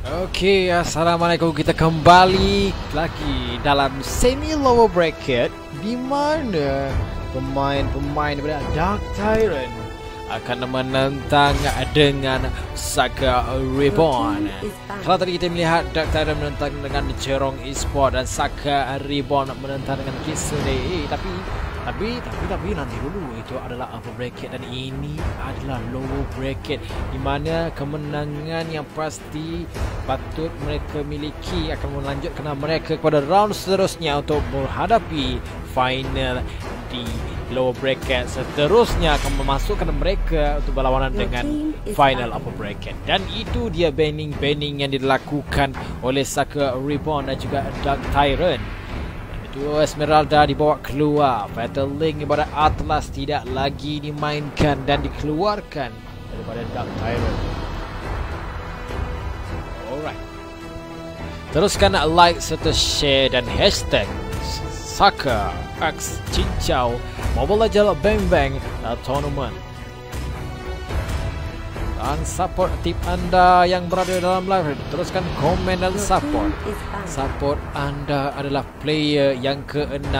Oke, assalamualaikum. Kita kembali lagi dalam semi lower bracket di mana pemain-pemain daripada Dark Tyrant akan menentang dengan Saka Reborn. Kalau tadi kita melihat Dark Tyrant menentang dengan Cherong Esport dan Saka Reborn menentang dengan Kitsune. Tapi nanti dulu, itu adalah upper bracket dan ini adalah lower bracket di mana kemenangan yang pasti patut mereka miliki akan melanjutkan mereka kepada round seterusnya untuk menghadapi final di lower bracket. Seterusnya akan memasukkan mereka untuk berlawanan dengan final upper bracket. Dan itu dia banning yang dilakukan oleh Saka Reborn dan juga Dark Tyrant. Duo Esmeralda dibawa keluar. Fatal Link daripada Atlas tidak lagi dimainkan dan dikeluarkan daripada Dark Tyrant. Alright. Teruskan like serta share dan hashtag Saka X Cincau Mobile Legends Bang Bang Tournament. Dan support tip anda yang berada dalam live, teruskan komen dan support. Support anda adalah player yang ke-6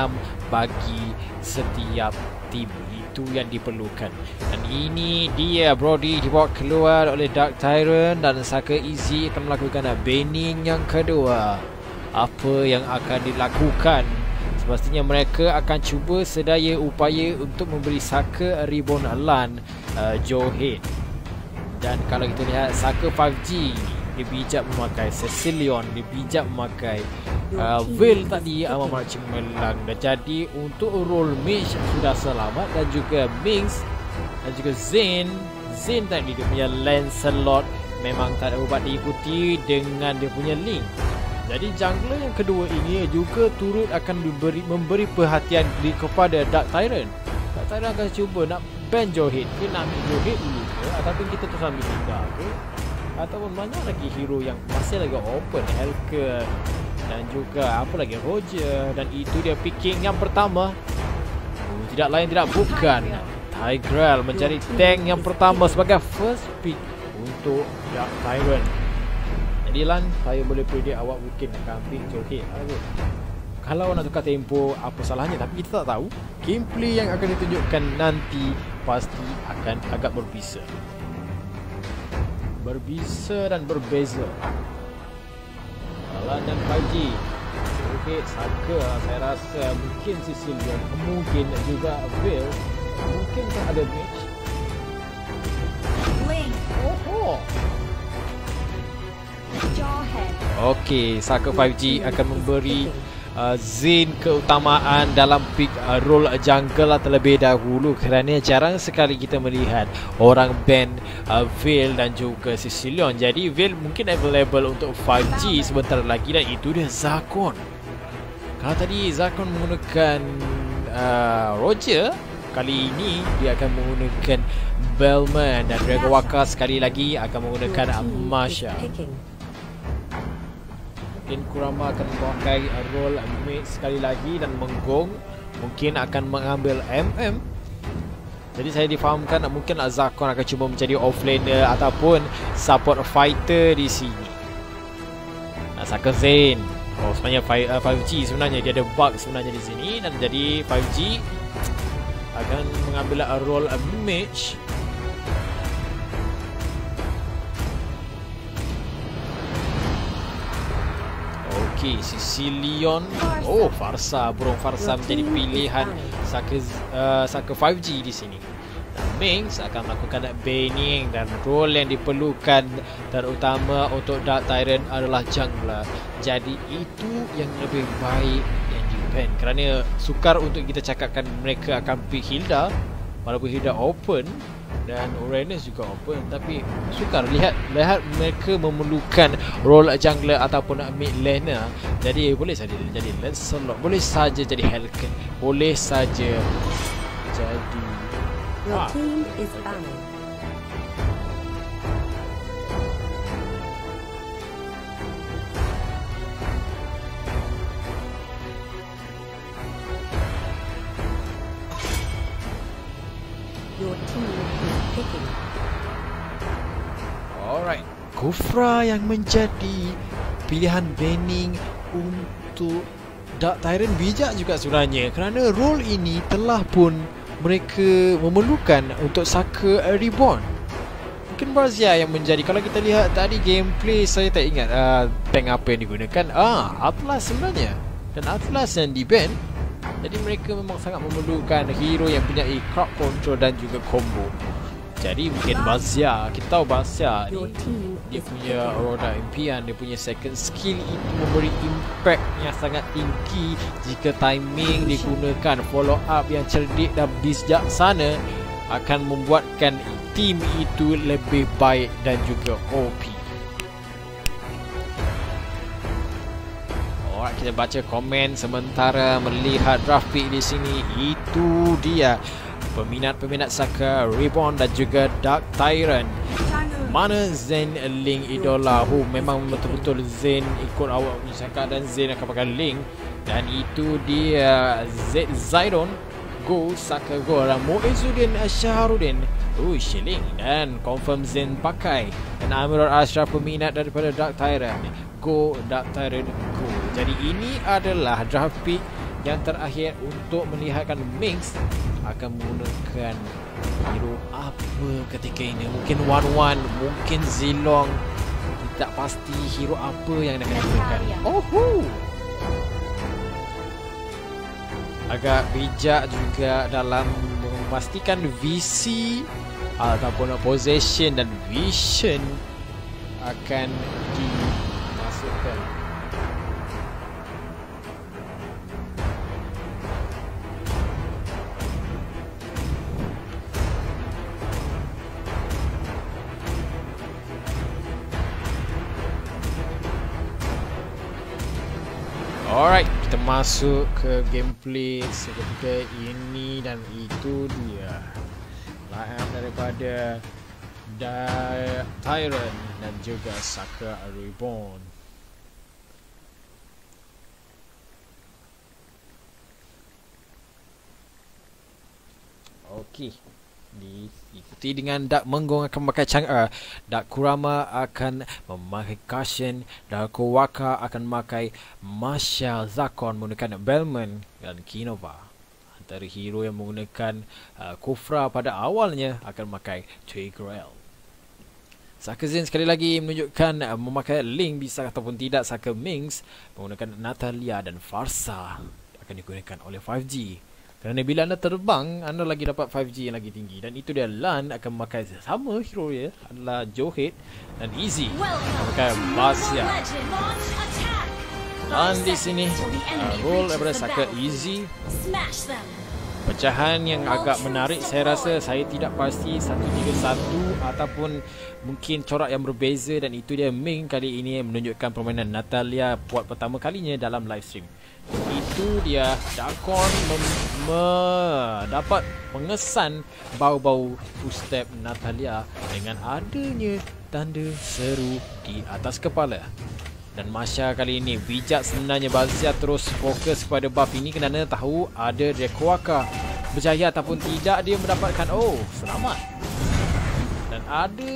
bagi setiap tim. Itu yang diperlukan. Dan ini dia Brody dibawa keluar oleh Dark Tyrant dan Saka Easy akan melakukan banning yang kedua. Apa yang akan dilakukan? Sepastinya mereka akan cuba sedaya upaya untuk memberi Saka Reborn LAN Joe. Dan kalau kita lihat Saka 5G, dia bijak memakai Cecilion, dia bijak memakai Veil tadi amat cemerlang. Dan jadi untuk role mage sudah selamat dan juga Minx dan juga Zen tadi dia punya Lancelot memang tak ada ubat diikuti dengan dia punya Link. Jadi jungler yang kedua ini juga turut akan memberi perhatian kepada Dark Tyrant. Dark Tyrant akan cuba nak ban Joe-Head ke, nak ambil Joe-Head dulu ke, ataupun kita terus ambil Linda ke, ataupun banyak lagi hero yang masih lagi open, Helker dan juga apa lagi Roger. Dan itu dia picking yang pertama, tidak lain tidak bukan Tigreal menjadi tank yang pertama sebagai first pick untuk Dark Tyrant. Jadi Lan, saya boleh predict awak mungkin akan ambil Joe-Head. Kalau nak tukar tempo, apa salahnya? Tapi kita tak tahu. Gameplay yang akan ditunjukkan nanti pasti akan agak berbeza. Dan berbeza. Alan dan 5G. Okey, Saka saya rasa mungkin Cecilion, mungkin juga Veil, mungkin tak ada match. Link. Oh. Jawhead. Okey, Saka 5G akan memberi Zen keutamaan dalam pick role jungle terlebih dahulu, kerana jarang sekali kita melihat orang ban Veil dan juga Cecilion. Jadi Veil mungkin available untuk 5G sebentar lagi dan itu dia Zakon. Kalau tadi Zakon menggunakan Roger, kali ini dia akan menggunakan Bellman dan Dragon Waka sekali lagi akan menggunakan Masha. Mungkin Kurama akan memakai role mage sekali lagi dan Menggong mungkin akan mengambil MM. Jadi saya difahamkan mungkin Zakon akan cuba menjadi offlaner ataupun support fighter di sini. Saka Zen. Sebenarnya 5G sebenarnya dia ada bug sebenarnya di sini, dan jadi 5G akan mengambil role mage. Okey, Cecilion. Oh, Farsa, burung Farsa menjadi pilihan Saka 5G di sini. Dan Minx akan melakukan banning dan role yang diperlukan terutama untuk Dark Tyrant adalah jungler. Jadi itu yang lebih baik yang di-ban, kerana sukar untuk kita cakapkan mereka akan pick Hilda walaupun Hilda open dan Uranus juga open, tapi sukar lihat mereka memerlukan role jungler ataupun mid laner. Jadi boleh saja jadi Lancelot, boleh saja jadi Helken, boleh saja jadi Your team is banning. Your team is picking. alright. Kufra yang menjadi pilihan banning untuk Dark Tyrant bijak juga sebenarnya, kerana role ini telah pun mereka memerlukan untuk Saka Reborn. Mungkin Barzia yang menjadi, kalau kita lihat tadi gameplay, saya tak ingat tank apa yang digunakan. Atlas sebenarnya, dan Atlas yang di-ban. Jadi mereka memang sangat memerlukan hero yang punya crowd control dan juga combo. Jadi mungkin Barzia, kita tahu Barzia ni dia punya roda impian, dia punya second skill itu memberi impact yang sangat tinggi jika timing digunakan. Follow up yang cerdik dan bijaksana akan membuatkan tim itu lebih baik dan juga OP. Alright, kita baca komen sementara melihat draft pick di sini. Itu dia peminat-peminat Saka Reborn dan juga Dark Tyrant. Mana Zen Link idola? Memang betul-betul Zen ikut awak punya cakap dan Zen akan pakai Link. Dan itu dia Zidon Go, Saka Go, Muizzuddin Shahruddin Shilling, dan confirm Zen pakai. Dan Amirul Ashraf peminat daripada Dark Tyrant. Go Dark Tyrant Go. Jadi ini adalah draft pick yang terakhir untuk melihatkan Minx akan menggunakan hero apa ketika ini. Mungkin Wan, mungkin Zilong. Kita tak pasti hero apa yang akan digunakan. Agak bijak juga dalam memastikan visi ataupun possession dan vision akan dimasukkan. Alright, kita masuk ke gameplay seketika ini, dan itu dia line daripada Tyrant dan juga Saka Reborn. Okey, diikuti dengan Dark Menggong akan memakai Chang'e, Dark Kurama akan memakai Kashin, Dark Waka akan memakai Marshall, Zakon menggunakan Bellman dan Kinova. Antara hero yang menggunakan Kufra pada awalnya akan memakai Tigreal. Saka Zen sekali lagi menunjukkan memakai Link bisa ataupun tidak. Saka Minx menggunakan Natalia dan Farsa akan digunakan oleh 5G. Kerana bila anda terbang, anda lagi dapat 5G yang lagi tinggi. Dan itu dia Lan akan memakai sama hero dia adalah Johead, dan Easy akan memakai Barzia. Dan di sini role daripada Saka Easy. Pecahan yang agak menarik, saya rasa saya tidak pasti 1-3-1 ataupun mungkin corak yang berbeza. Dan itu dia Ming kali ini menunjukkan permainan Natalia buat pertama kalinya dalam live stream. Itu dia Dakon dapat mengesan bau-bau footstep Natalia dengan adanya tanda seru di atas kepala. Dan Masha kali ini bijak sebenarnya. Barzia terus fokus kepada buff ini kerana tahu ada Rekwaka. Berjaya ataupun tidak, dia mendapatkan selamat. Dan ada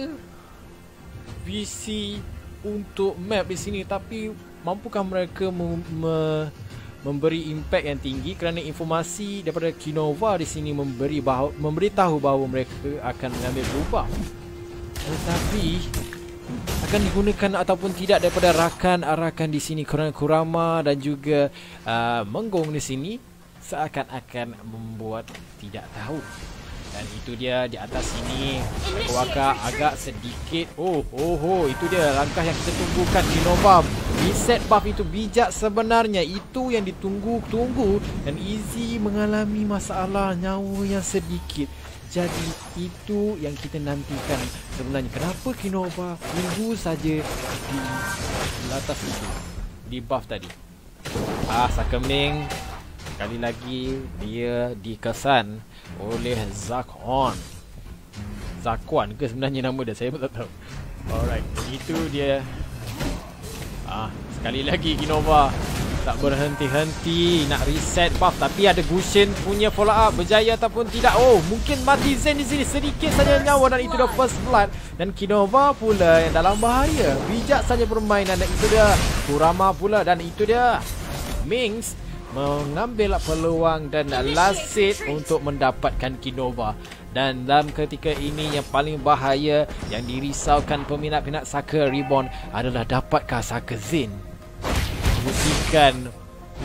visi untuk map di sini, tapi mampukah mereka memberi impact yang tinggi? Kerana informasi daripada Kinova di sini memberitahu bahawa mereka akan mengambil buff, tetapi akan digunakan ataupun tidak daripada rakan-rakan di sini. Kerana Kurama dan juga Menggong di sini seakan-akan membuat tidak tahu. Dan itu dia di atas sini Waka agak sedikit itu dia langkah yang kita tunggukan. Kinova reset buff itu bijak sebenarnya, itu yang ditunggu-tunggu. Dan Easy mengalami masalah nyawa yang sedikit. Jadi itu yang kita nantikan sebenarnya. Kenapa Kinova tunggu saja di atas itu, di buff tadi. Saka Ming sekali lagi dia dikesan oleh Zakon. Zakwan ke sebenarnya nama dia, saya pun tak tahu. Alright, itu dia. Sekali lagi Kinova Tak berhenti-henti nak reset buff, tapi ada Gusion punya follow up, berjaya ataupun tidak. Oh, mungkin mati Zen di sini, sedikit saja nyawa, dan itu dah first blood. Dan Kinova pula yang dalam bahaya. Bijak saja permainan, dan itu dia Kurama pula, dan itu dia Mings mengambil peluang dan last hit untuk mendapatkan Kinova. Dan dalam ketika ini yang paling bahaya, yang dirisaukan peminat-peminat Saka Reborn adalah dapatkah Saka Zen buktikan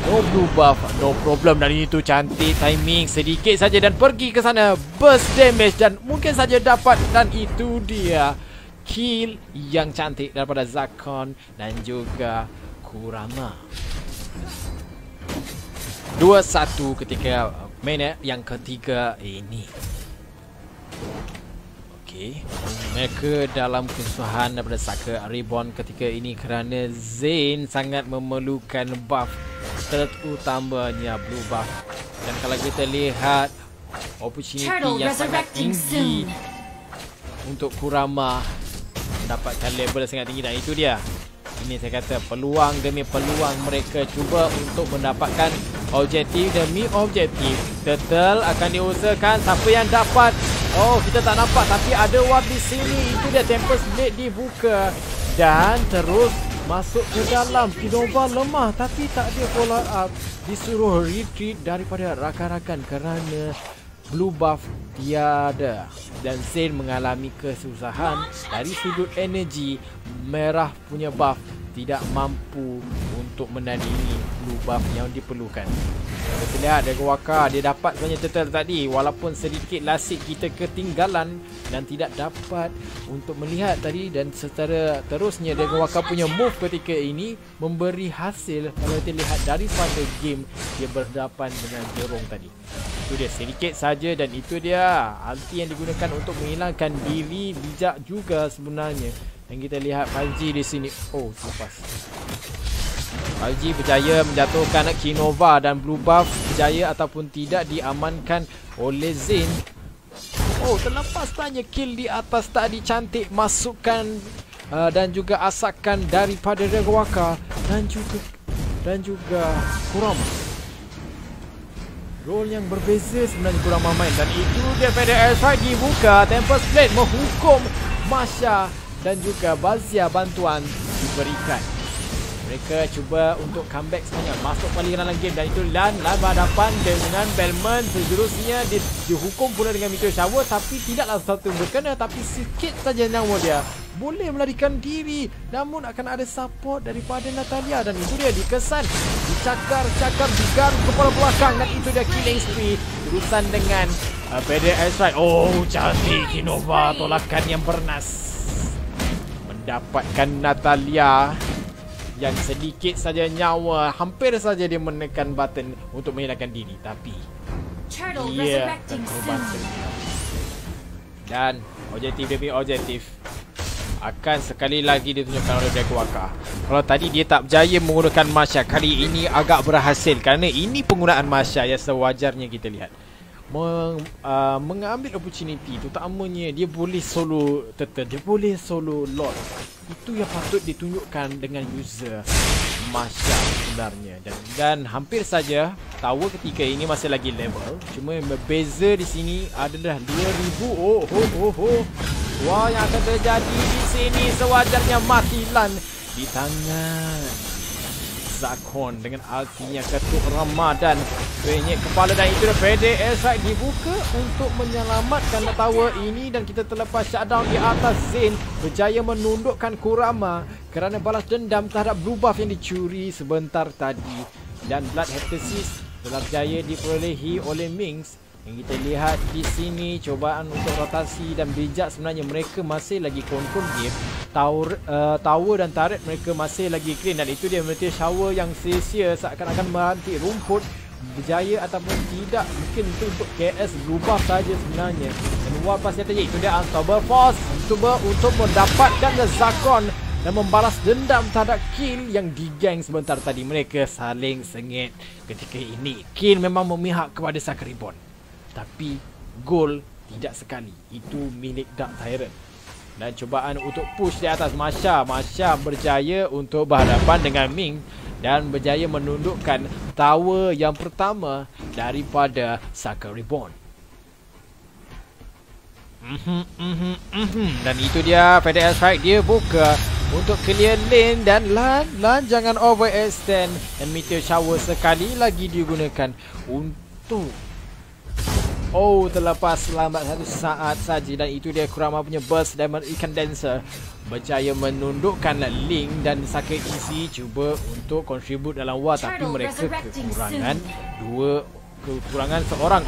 no blue buff, no problem. Dan itu cantik timing sedikit saja dan pergi ke sana, burst damage dan mungkin saja dapat. Dan itu dia kill yang cantik daripada Zakon dan juga Kurama. 2-1 ketika minit yang ketiga ini. Okey, mereka dalam kesusahan daripada Saka Reborn ketika ini kerana Zen sangat memerlukan buff, terutamanya blue buff. Dan kalau kita lihat opportunity yang sangat tinggi untuk Kurama mendapatkan level sangat tinggi, dan itu dia. Ini saya kata peluang demi peluang mereka cuba untuk mendapatkan objektif demi objektif. Turtle akan diusahakan, siapa yang dapat. Oh, kita tak nampak tapi ada warp di sini. Itu dia, Tempest Blade dibuka dan terus masuk ke dalam. Kinova lemah tapi tak ada follow up. Disuruh retreat daripada rakan-rakan kerana blue buff tiada. Dan Zen mengalami kesusahan dari sudut energi. Merah punya buff tidak mampu untuk menandingi blue buff yang diperlukan. Kita lihat Dragon Waka, dia dapat sebenarnya turtle tadi, walaupun sedikit lasik kita ketinggalan dan tidak dapat untuk melihat tadi. Dan secara terusnya Dragon Waka punya move ketika ini memberi hasil. Kalau kita lihat daripada game dia berhadapan dengan Jerong tadi, itu dia sedikit saja. Dan itu dia ulti yang digunakan untuk menghilangkan diri. Bijak juga sebenarnya. Dan kita lihat 5G di sini. Oh, lepas 5G berjaya menjatuhkan Kinova, dan blue buff berjaya ataupun tidak diamankan oleh Zen. Oh, terlepas tanya kill di atas tadi cantik, masukkan dan juga asakan daripada Dragon Waka dan juga Kurama. Role yang berbeza sebenarnya Kurama main, dan itu dia pada airstrike dibuka. Tempest Blade menghukum Masha dan juga Bazia bantuan diberikan. Mereka cuba untuk comeback sebenarnya, masuk balik dalam game. Dan itu Lan berhadapan dengan Belmont. Seterusnya dihukum pula dengan Meteor Shower, tapi tidaklah satu berkena, tapi sikit saja nyawa dia. Boleh melarikan diri, namun akan ada support daripada Natalia. Dan itu dia dikesan, dicakar, digaruk kepala belakang. Dan itu dia killing spree. Urusan dengan PD Airstrike. Oh, cantik Kinova, tolakan yang bernas. Mendapatkan Natalia yang sedikit saja nyawa, hampir saja dia menekan button untuk menghilangkan diri, tapi dia terbantu. Dan objektif demi objektif akan sekali lagi ditunjukkan oleh Dragon Waka. Kalau tadi dia tak berjaya menggunakan Masha, kali ini agak berhasil kerana ini penggunaan Masha yang sewajarnya kita lihat. Mengambil opportunity, terutamanya dia boleh solo turtle, dia boleh solo lord. Itu yang patut ditunjukkan dengan user Masha sebenarnya. Dan hampir saja tower ketika ini masih lagi level, cuma yang berbeza di sini adalah 2000. Wah, yang akan terjadi di sini sewajarnya mati Lan di tangan Zakon dengan ultinya ketuk Ramadan. Penyek kepala, dan itu PD Airstrike dibuka untuk menyelamatkan tower ini. Dan kita terlepas shutdown di atas Zen, berjaya menundukkan Kurama kerana balas dendam terhadap blue buff yang dicuri sebentar tadi. Dan Blood Heptasis telah berjaya diperolehi oleh Mings. Yang kita lihat di sini cobaan untuk rotasi, dan bijak sebenarnya mereka masih lagi kontrol game. Tower dan turret mereka masih lagi clean. Dan itu dia Meteor Shower yang sia-sia seakan-akan merantik rumput. Berjaya ataupun tidak, mungkin itu untuk KS blue buff saja sebenarnya. Dan warp pas saja itu dia Unstoppable Force cuba untuk mendapatkan Zakon dan membalas dendam terhadap kill yang digeng sebentar tadi. Mereka saling sengit ketika ini. Kill memang memihak kepada Saka Reborn, tapi gol tidak sekali. Itu milik Dark Tyrant. Dan cubaan untuk push di atas Masha. Masha berjaya untuk berhadapan dengan Ming. dan berjaya menundukkan tower yang pertama daripada Saka Reborn. Dan itu dia Feather Airstrike, dia buka untuk clear lane dan Lan jangan overextend, dan Meteor Shower sekali lagi digunakan untuk terlepas lambat satu saat saja. Dan itu dia Kurama punya burst Diamond Ikan Dancer berjaya menundukkan Link, dan Saka Easy cuba untuk contribute dalam war, tapi mereka kekurangan seorang.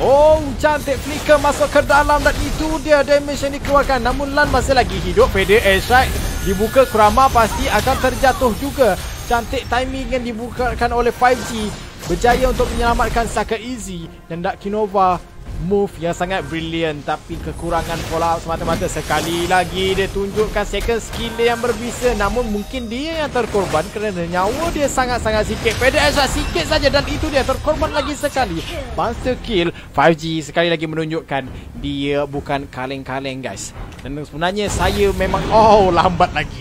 Cantik flicker masuk ke dalam, dan itu dia damage yang dikeluarkan. Namun Lan masih lagi hidup. Feather Airstrike dibuka, Kurama pasti akan terjatuh juga. Cantik timing yang dibukakan oleh 5G, berjaya untuk menyelamatkan Saka Easy, dan Dark Kinova move yang sangat brilliant, tapi kekurangan fallout semata-mata. Sekali lagi dia tunjukkan second skill dia yang berbisa, namun mungkin dia yang terkorban kerana nyawa dia sangat-sangat sikit. Feather Airstrike sikit saja, dan itu dia terkorban lagi sekali. Monster kill. 5G sekali lagi menunjukkan dia bukan kaleng-kaleng guys. Dan sebenarnya saya memang lambat lagi,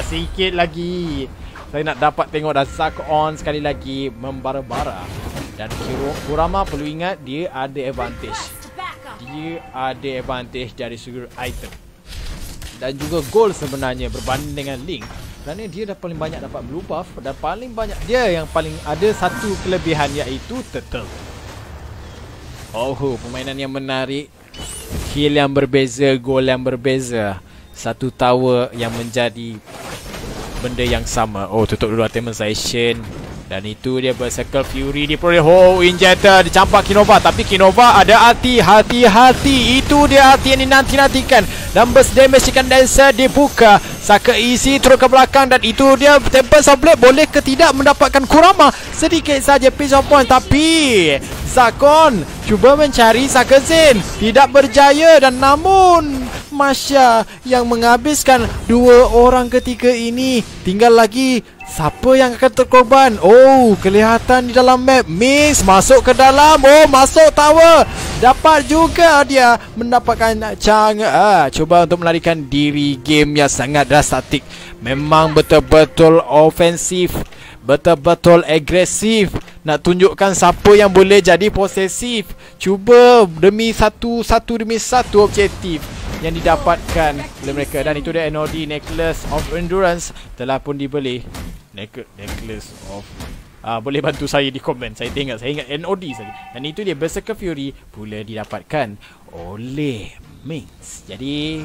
sikit lagi saya nak dapat tengok. Dan Zac On sekali lagi membara-bara. Dan Kurama perlu ingat dia ada advantage. Dia ada advantage dari segi item dan juga goal sebenarnya berbanding dengan Link, kerana dia dah paling banyak dapat blue buff, dan paling banyak dia yang paling ada satu kelebihan, iaitu turtle. Permainan yang menarik, kill yang berbeza, goal yang berbeza, satu tower yang menjadi benda yang sama. Tutup dulu optimization. Dan itu dia Berserker Fury diperoleh. Injector dicampak Kinova, tapi Kinova ada arti. Hati-hati, itu dia arti yang dinanti-nantikan. Dan burst damage Ikan Dancer dibuka. Saka Easy turun ke belakang, dan itu dia Tempest of Blade. Boleh ke tidak mendapatkan Kurama? Sedikit saja piece of point, tapi Zakon cuba mencari Saka Zen, tidak berjaya. Dan namun Masya yang menghabiskan dua orang ketika ini. Tinggal lagi siapa yang akan terkorban? Kelihatan di dalam map. Mix masuk ke dalam. Masuk tower. Dapat juga dia mendapatkan Chang. Cuba untuk melarikan diri. Game yang sangat drastik. Memang betul-betul ofensif, betul-betul agresif. Nak tunjukkan siapa yang boleh jadi posesif. Cuba demi satu objektif yang didapatkan oleh mereka. Dan itu dia NOD, Necklace of Endurance, telah pun dibeli. Necklace of boleh bantu saya di komen. Saya ingat NOD saja. Dan itu dia Berserker Fury pula didapatkan oleh Minx. Jadi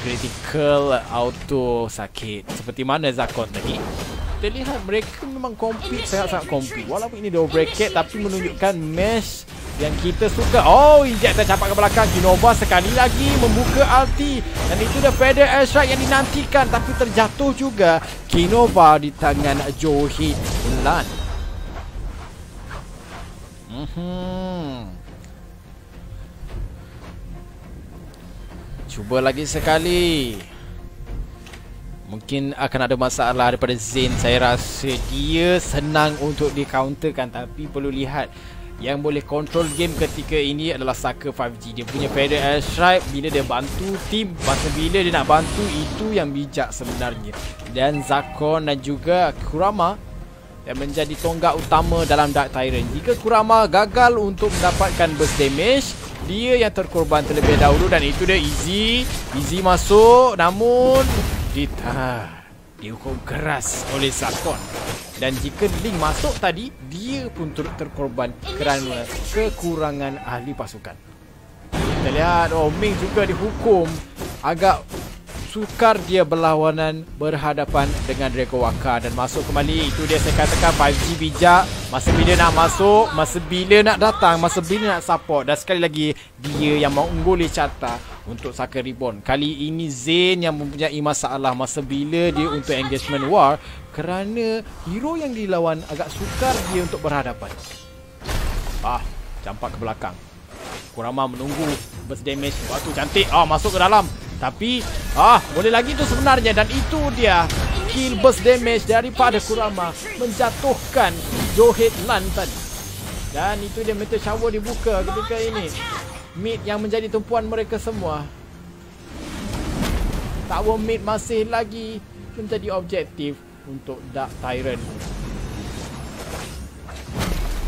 critical auto sakit seperti mana Zakon tadi. Kita lihat mereka memang compete, sangat-sangat compete. Walaupun ini dua bracket, tapi menunjukkan mesh yang kita suka. Injector campak ke belakang. Kinova sekali lagi membuka ulti. Dan itu dia Feather Airstrike yang dinantikan, tapi terjatuh juga Kinova di tangan Johit Lan. Cuba lagi sekali. Mungkin akan ada masalah daripada Zen. Saya rasa dia senang untuk di counterkan, tapi perlu lihat yang boleh control game ketika ini adalah Saka 5G. Dia punya Feather Airstrike bila dia bantu tim, masa bila dia nak bantu, itu yang bijak sebenarnya. Dan Zakon dan juga Kurama yang menjadi tonggak utama dalam Dark Tyrant. Jika Kurama gagal untuk mendapatkan burst damage, dia yang terkorban terlebih dahulu. Dan itu dia Easy masuk, namun dihukum keras oleh Zakon. Dan jika Link masuk tadi, dia pun turut terkorban kerana kekurangan ahli pasukan. Kita lihat, Ming juga dihukum. Agak sukar dia berlawanan berhadapan dengan Draco Waka. Dan masuk kembali, itu dia saya katakan 5G bijak. Masa bila nak masuk, masa bila nak datang, masa bila nak support. Dan sekali lagi, dia yang mengungguli carta untuk Saka Reborn. Kali ini Zain yang mempunyai masalah masa bila dia untuk engagement war, kerana hero yang dilawan agak sukar dia untuk berhadapan. Campak ke belakang. Kurama menunggu burst damage. Batu cantik. Masuk ke dalam. Tapi boleh lagi tu sebenarnya. Dan itu dia kill burst damage daripada Kurama, menjatuhkan Johit Lan tadi. Dan itu dia Meteor Shower dibuka ketika ini. Mid yang menjadi tumpuan mereka semua. Tower mid masih lagi menjadi objektif untuk Dark Tyrant.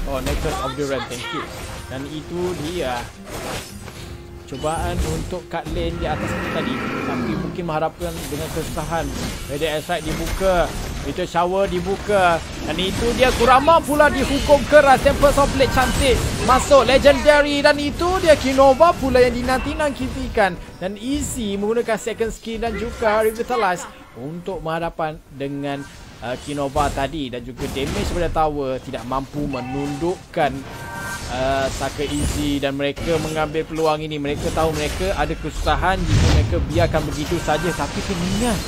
Oh, Necklace of the Realm, thank you. Dan itu dia cubaan untuk kat lane di atas itu tadi. Tapi mungkin mengharapkan dengan kesusahan. Faded Airstrike dibuka, Meteor Shower dibuka. Dan itu dia Kurama pula dihukum keras. Tempest of Blade cantik masuk Legendary. Dan itu dia Kinova pula yang dinanti-nantikan. Dan Easy menggunakan second skill dan juga Revitalize untuk berhadapan dengan Kinova tadi. Dan juga damage pada tower tidak mampu menundukkan Saka Easy. Dan mereka mengambil peluang ini. Mereka tahu mereka ada kesusahan jika mereka biarkan begitu saja. Tapi kena ingat,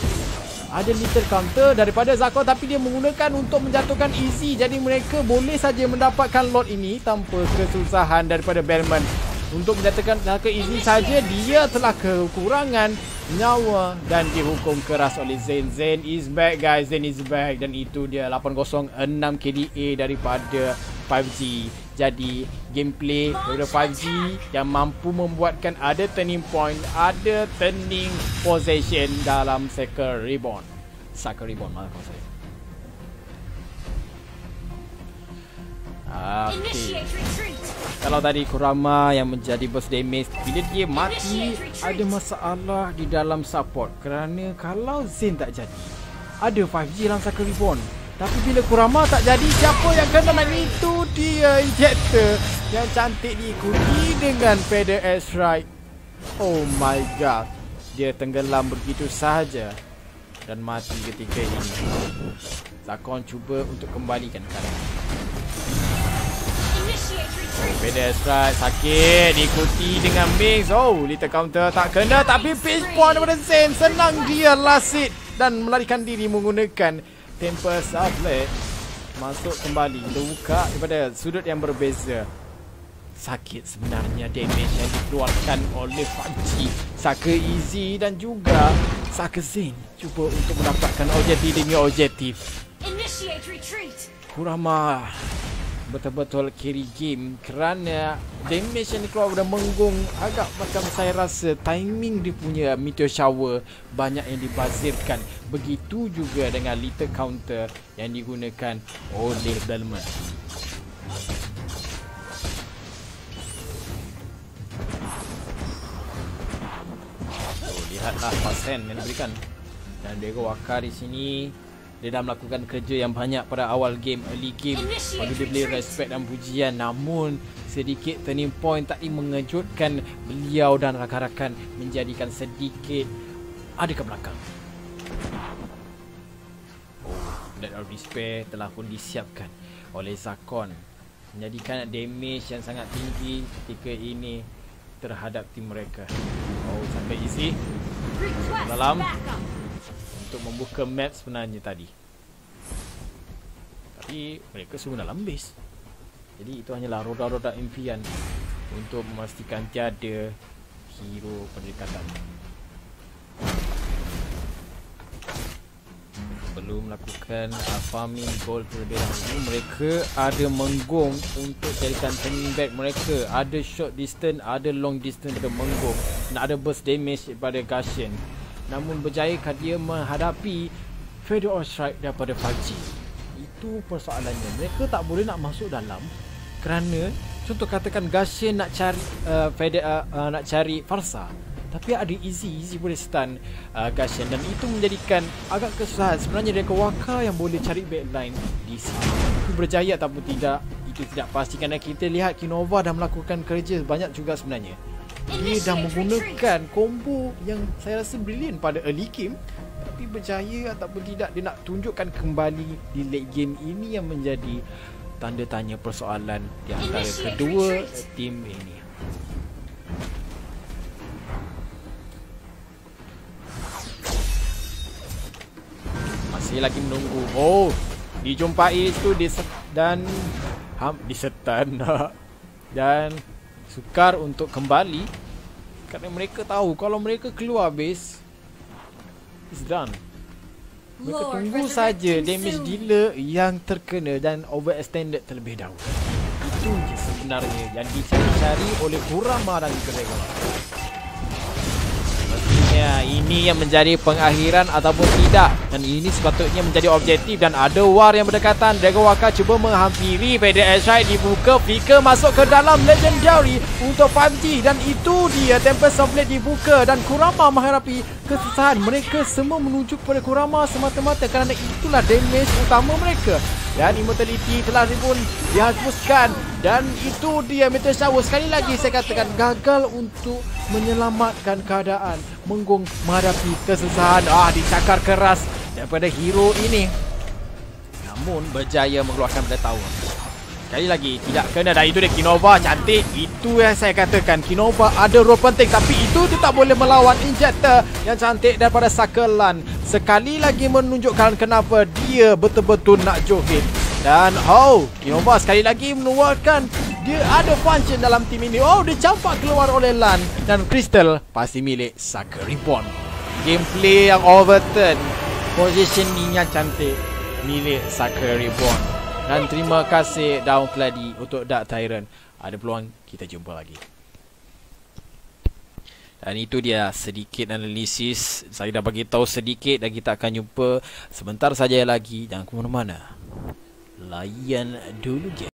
ada little counter daripada Zakon, tapi dia menggunakan untuk menjatuhkan Easy. Jadi mereka boleh saja mendapatkan lot ini tanpa kesusahan daripada Bellman. Untuk menjatuhkan Saka Easy saja, dia telah kekurangan nyawa dan dihukum keras oleh Zain. Zain is back guys, Zain is back. Dan itu dia 806 KDA daripada 5G. Jadi gameplay daripada 5G yang mampu membuatkan ada turning point, ada turning possession dalam Saka Reborn. Saka Reborn, maaf saya. Okay. Kalau tadi Kurama yang menjadi burst damage, bila dia mati ada masalah di dalam support. Kerana kalau Zain tak jadi, ada 5G dalam Saka Reborn. Tapi bila Kurama tak jadi, siapa yang kena main? Itu dia Injector yang cantik diikuti dengan Faded Airstrike. Oh my god, dia tenggelam begitu sahaja dan mati ketika ini. Zakon cuba untuk kembalikan keadaan. Faded Airstrike sakit, diikuti dengan Mix. Oh, little counter tak kena, tapi pitch point daripada Zain. Senang dia last hit dan melarikan diri menggunakan Tempest of Blade. Masuk kembali, kita buka daripada sudut yang berbeza. Sakit sebenarnya damage yang dikeluarkan oleh 5G, Saka Easy dan juga Saka Zain cuba untuk mendapatkan objektif demi objektif. Kurama betul-betul carry game kerana damage yang dikeluar pada Menggung agak macam saya rasa timing dia punya Meteor Shower banyak yang dibazirkan. Begitu juga dengan little counter yang digunakan oleh Bellman. Lihatlah fast hand yang diberikan. Dan Diego Waka di sini, dia dah melakukan kerja yang banyak pada awal game, early game, bagi dia beli respect dan pujian. Namun sedikit turning point tadi mengejutkan beliau dan rakan-rakan, menjadikan sedikit ada ke belakang. Dead of Despair telah pun disiapkan oleh Zakon, menjadikan damage yang sangat tinggi ketika ini terhadap tim mereka. Oh, sampai Easy dalam untuk membuka map sebenarnya tadi, tapi mereka semua dalam base. Jadi itu hanyalah roda-roda impian untuk memastikan tiada hero pendekatan. Belum melakukan farming gold terlebih dahulu. Mereka ada Menggung untuk jadikan turning back mereka. Ada short distance, ada long distance daripada Menggung, dan ada burst damage daripada Guardian. Namun berjayakah dia menghadapi Faded Airstrike daripada 5G? Itu persoalannya. Mereka tak boleh nak masuk dalam kerana contoh katakan Guardian nak cari nak cari Farsa, tapi ada Easy boleh stun Guardian, dan itu menjadikan agak kesusahan. Sebenarnya Diego Waka yang boleh cari backline di sini. Itu berjaya ataupun tidak, itu tidak pasti, kerana kita lihat Kinova dah melakukan kerja banyak juga sebenarnya. Dia dah menggunakan combo yang saya rasa brilliant pada early game, tapi berjaya ataupun tidak, dia nak tunjukkan kembali di late game. Ini yang menjadi tanda tanya persoalan di antara kedua tim ini. Masih lagi menunggu. Oh, dijumpai itu dan disetan dan sukar untuk kembali kerana mereka tahu kalau mereka keluar base, it's done. Mereka tunggu saja damage dealer yang terkena dan overextended terlebih dahulu. Itu je sebenarnya yang dicari-cari oleh Kurama dan Gregor. Pastinya ini yang menjadi pengakhiran ataupun tidak. Dan ini sepatutnya menjadi objektif. Dan ada war yang berdekatan. Dragon Waka cuba menghampiri PDS Strike. Dibuka, Flicker masuk ke dalam Legendary untuk 5G. Dan itu dia, Tempest of Blade dibuka. Dan Kurama menghadapi kesusahan. Mereka semua menuju kepada Kurama semata-mata kerana itulah damage utama mereka. Dan Immortality telah pun dihapuskan. Dan itu dia, Meteor Shower. Sekali lagi saya katakan gagal untuk menyelamatkan keadaan. Menggung menghadapi kesusahan. Dicakar keras daripada hero ini. Namun berjaya mengeluarkan Black Tower. Sekali lagi tidak kena. Dan itu dia Kinova cantik. Itu yang saya katakan, Kinova ada role penting. Tapi itu dia tak boleh melawan Injector yang cantik daripada Sakelan. Sekali lagi menunjukkan kenapa dia betul-betul nak joget. Dan Kinova sekali lagi mengeluarkan. Dia ada punch dalam tim ini. Dia campak keluar oleh Lan. Dan Crystal pasti milik Saka Reborn. Gameplay yang overturn. Positioning yang cantik milik Saka Reborn. Dan terima kasih Daun Keladi untuk Dark Tyrant. Ada peluang kita jumpa lagi. Dan itu dia sedikit analisis. Saya dah bagi tahu sedikit dan kita akan jumpa sebentar saja lagi. Jangan ke mana-mana. Layan dulu je.